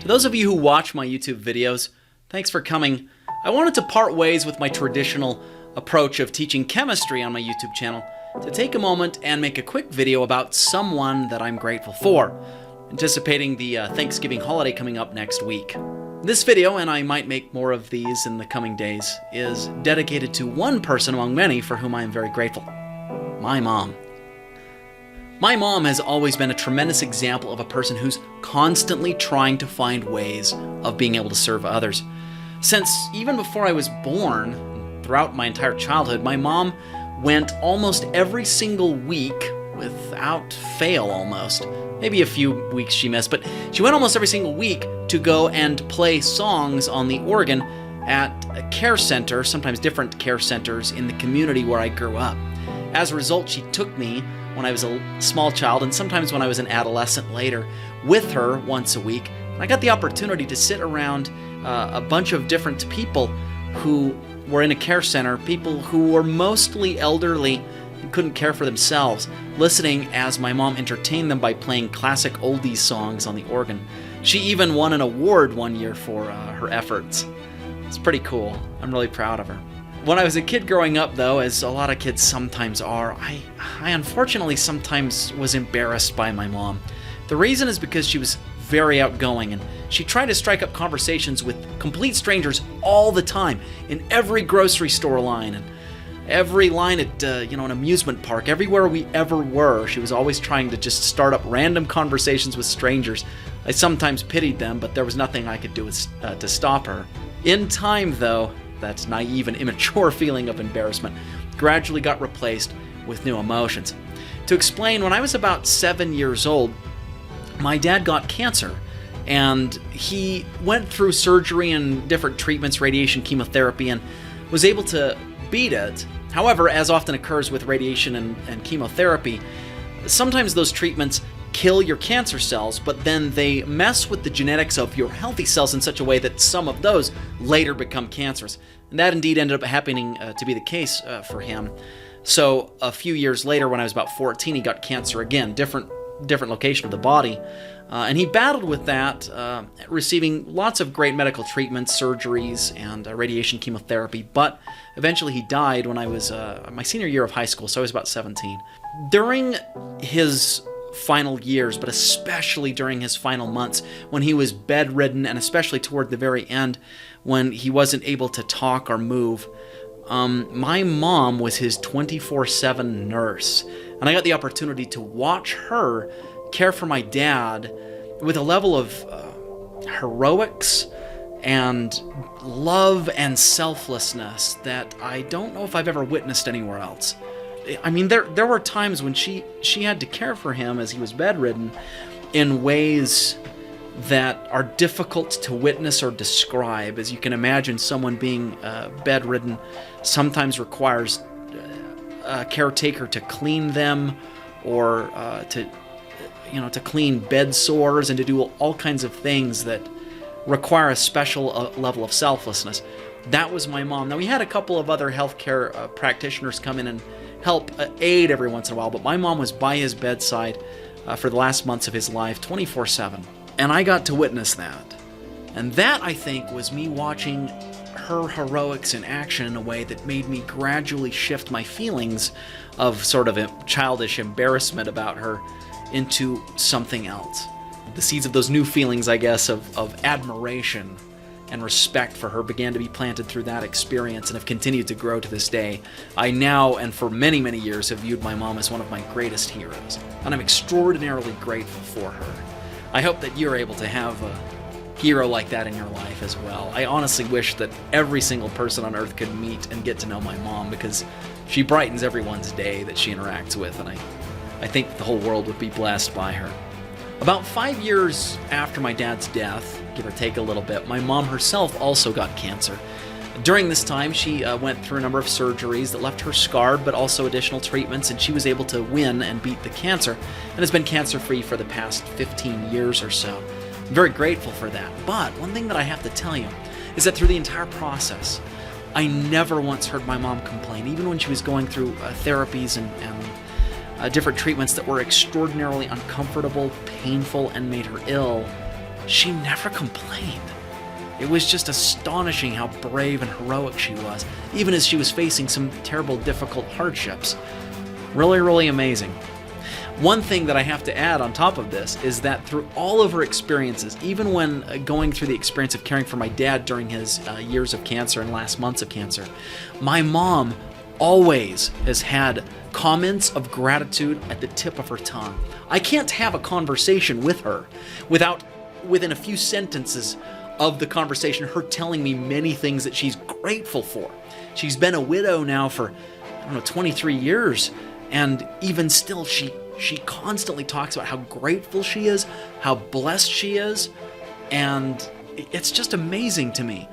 those of you who watch my YouTube videos, thanks for coming. I wanted to part ways with my traditional approach of teaching chemistry on my YouTube channel to take a moment and make a quick video about someone that I'm grateful for, anticipating the Thanksgiving holiday coming up next week. This video, and I might make more of these in the coming days, is dedicated to one person among many for whom I am very grateful: my mom. My mom has always been a tremendous example of a person who's constantly trying to find ways of being able to serve others. Since even before I was born, throughout my entire childhood, my mom went almost every single week, without fail almost. Maybe a few weeks she missed, but she went almost every single week to go and play songs on the organ at a care center, sometimes different care centers in the community where I grew up. As a result, she took me when I was a small child, and sometimes when I was an adolescent later, with her once a week. And I got the opportunity to sit around a bunch of different people who were in a care center, people who were mostly elderly and couldn't care for themselves, listening as my mom entertained them by playing classic oldies songs on the organ. She even won an award one year for her efforts. It's pretty cool. I'm really proud of her. When I was a kid growing up, though, as a lot of kids sometimes are, I unfortunately sometimes was embarrassed by my mom. The reason is because she was very outgoing, and she tried to strike up conversations with complete strangers all the time, in every grocery store line, and every line at an amusement park, everywhere we ever were. She was always trying to just start up random conversations with strangers. I sometimes pitied them, but there was nothing I could do to stop her. In time, though, that naive and immature feeling of embarrassment gradually got replaced with new emotions. To explain, when I was about 7 years old, my dad got cancer, and he went through surgery and different treatments, radiation, chemotherapy, and was able to beat it. However, as often occurs with radiation and chemotherapy, sometimes those treatments kill your cancer cells, but then they mess with the genetics of your healthy cells in such a way that some of those later become cancerous. And that indeed ended up happening to be the case for him. So a few years later, when I was about 14, he got cancer again, different location of the body. And he battled with that, receiving lots of great medical treatments, surgeries, and radiation chemotherapy. But eventually he died when I was my senior year of high school, so I was about 17. During his final years, but especially during his final months, when he was bedridden, and especially toward the very end, when he wasn't able to talk or move, my mom was his 24/7 nurse. And I got the opportunity to watch her care for my dad with a level of heroics and love and selflessness that I don't know if I've ever witnessed anywhere else. I mean, there were times when she had to care for him as he was bedridden in ways that are difficult to witness or describe. As you can imagine, someone being bedridden sometimes requires a caretaker to clean them, or to clean bed sores, and to do all kinds of things that require a special level of selflessness. That was my mom. Now, we had a couple of other healthcare practitioners come in and help aid every once in a while, but my mom was by his bedside for the last months of his life, 24/7. And I got to witness that. And that, I think, was me watching her heroics in action in a way that made me gradually shift my feelings of sort of a childish embarrassment about her into something else. The seeds of those new feelings, I guess, of admiration and respect for her began to be planted through that experience and have continued to grow to this day. I now, and for many, many years, have viewed my mom as one of my greatest heroes, and I'm extraordinarily grateful for her. I hope that you're able to have a hero like that in your life as well. I honestly wish that every single person on earth could meet and get to know my mom, because she brightens everyone's day that she interacts with, and I think the whole world would be blessed by her. About 5 years after my dad's death, give or take a little bit, my mom herself also got cancer. During this time, she went through a number of surgeries that left her scarred, but also additional treatments, and she was able to win and beat the cancer, and has been cancer-free for the past 15 years or so. I'm very grateful for that. But one thing that I have to tell you is that through the entire process, I never once heard my mom complain, even when she was going through therapies and different treatments that were extraordinarily uncomfortable, painful, and made her ill. she never complained. It was just astonishing how brave and heroic she was, even as she was facing some terrible, difficult hardships. Really, really amazing. One thing that I have to add on top of this is that through all of her experiences, even when going through the experience of caring for my dad during his years of cancer and last months of cancer, my mom always has had comments of gratitude at the tip of her tongue. I can't have a conversation with her without, within a few sentences of the conversation, her telling me many things that she's grateful for. She's been a widow now for, 23 years, and even still, she constantly talks about how grateful she is, how blessed she is, and it's just amazing to me.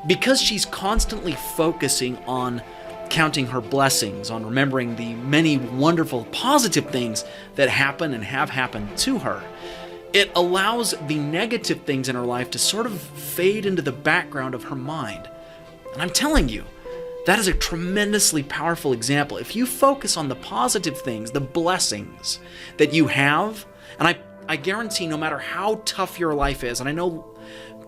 Because she's constantly focusing on counting her blessings, on remembering the many wonderful, positive things that happen and have happened to her, it allows the negative things in her life to sort of fade into the background of her mind. And I'm telling you, that is a tremendously powerful example. If you focus on the positive things, the blessings that you have, and I guarantee no matter how tough your life is, and I know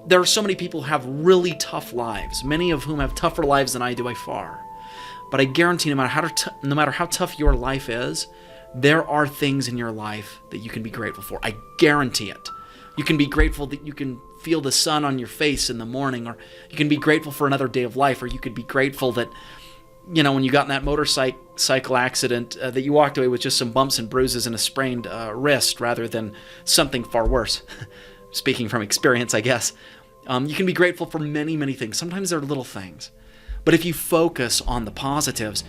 there are so many people who have really tough lives, many of whom have tougher lives than I do by far, but I guarantee no matter how tough your life is, there are things in your life that you can be grateful for. I guarantee it. You can be grateful that you can feel the sun on your face in the morning, or you can be grateful for another day of life, or you could be grateful that, when you got in that motorcycle accident, that you walked away with just some bumps and bruises and a sprained wrist rather than something far worse. Speaking from experience, I guess. You can be grateful for many, many things. Sometimes they're little things. But if you focus on the positives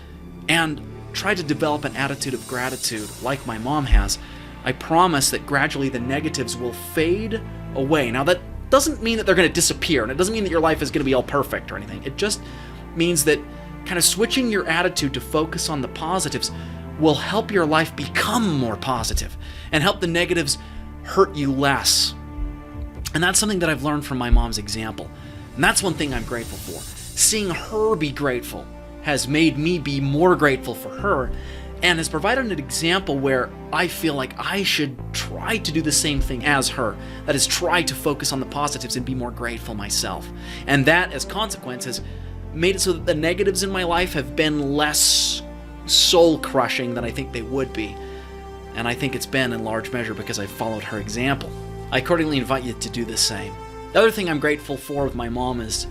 and try to develop an attitude of gratitude like my mom has, I promise that gradually the negatives will fade away. Now, that doesn't mean that they're going to disappear, and it doesn't mean that your life is going to be all perfect or anything. It just means that kind of switching your attitude to focus on the positives will help your life become more positive and help the negatives hurt you less. And that's something that I've learned from my mom's example. And that's one thing I'm grateful for. Seeing her be grateful has made me be more grateful for her, and has provided an example where I feel like I should try to do the same thing as her. That is, try to focus on the positives and be more grateful myself. And that, as consequence, has made it so that the negatives in my life have been less soul-crushing than I think they would be. And I think it's been in large measure because I followed her example. I accordingly invite you to do the same. The other thing I'm grateful for with my mom is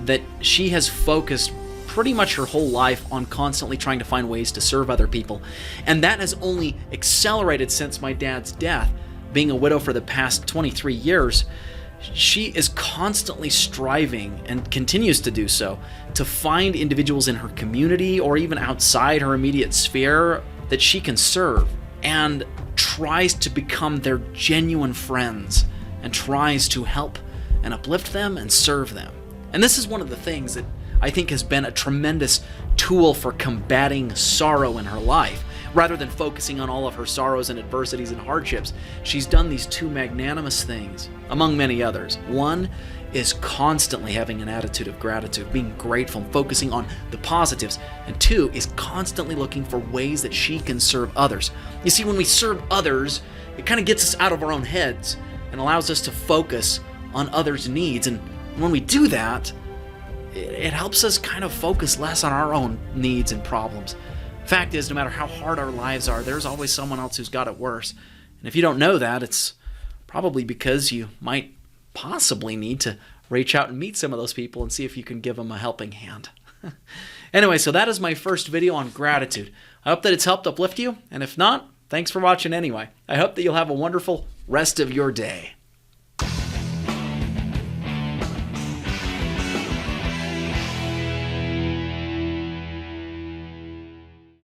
that she has focused pretty much her whole life on constantly trying to find ways to serve other people. And that has only accelerated since my dad's death. Being a widow for the past 23 years, she is constantly striving, and continues to do so, to find individuals in her community or even outside her immediate sphere that she can serve, and tries to become their genuine friends, and tries to help and uplift them and serve them. And this is one of the things that I think has been a tremendous tool for combating sorrow in her life. Rather than focusing on all of her sorrows and adversities and hardships, she's done these two magnanimous things, among many others. One is constantly having an attitude of gratitude, being grateful, focusing on the positives. And two is constantly looking for ways that she can serve others. You see, when we serve others, it kind of gets us out of our own heads and allows us to focus on others' needs. And when we do that, it helps us kind of focus less on our own needs and problems. Fact is, no matter how hard our lives are, there's always someone else who's got it worse. And if you don't know that, it's probably because you might possibly need to reach out and meet some of those people and see if you can give them a helping hand. Anyway, so that is my first video on gratitude. I hope that it's helped uplift you, and if not, thanks for watching anyway. I hope that you'll have a wonderful rest of your day.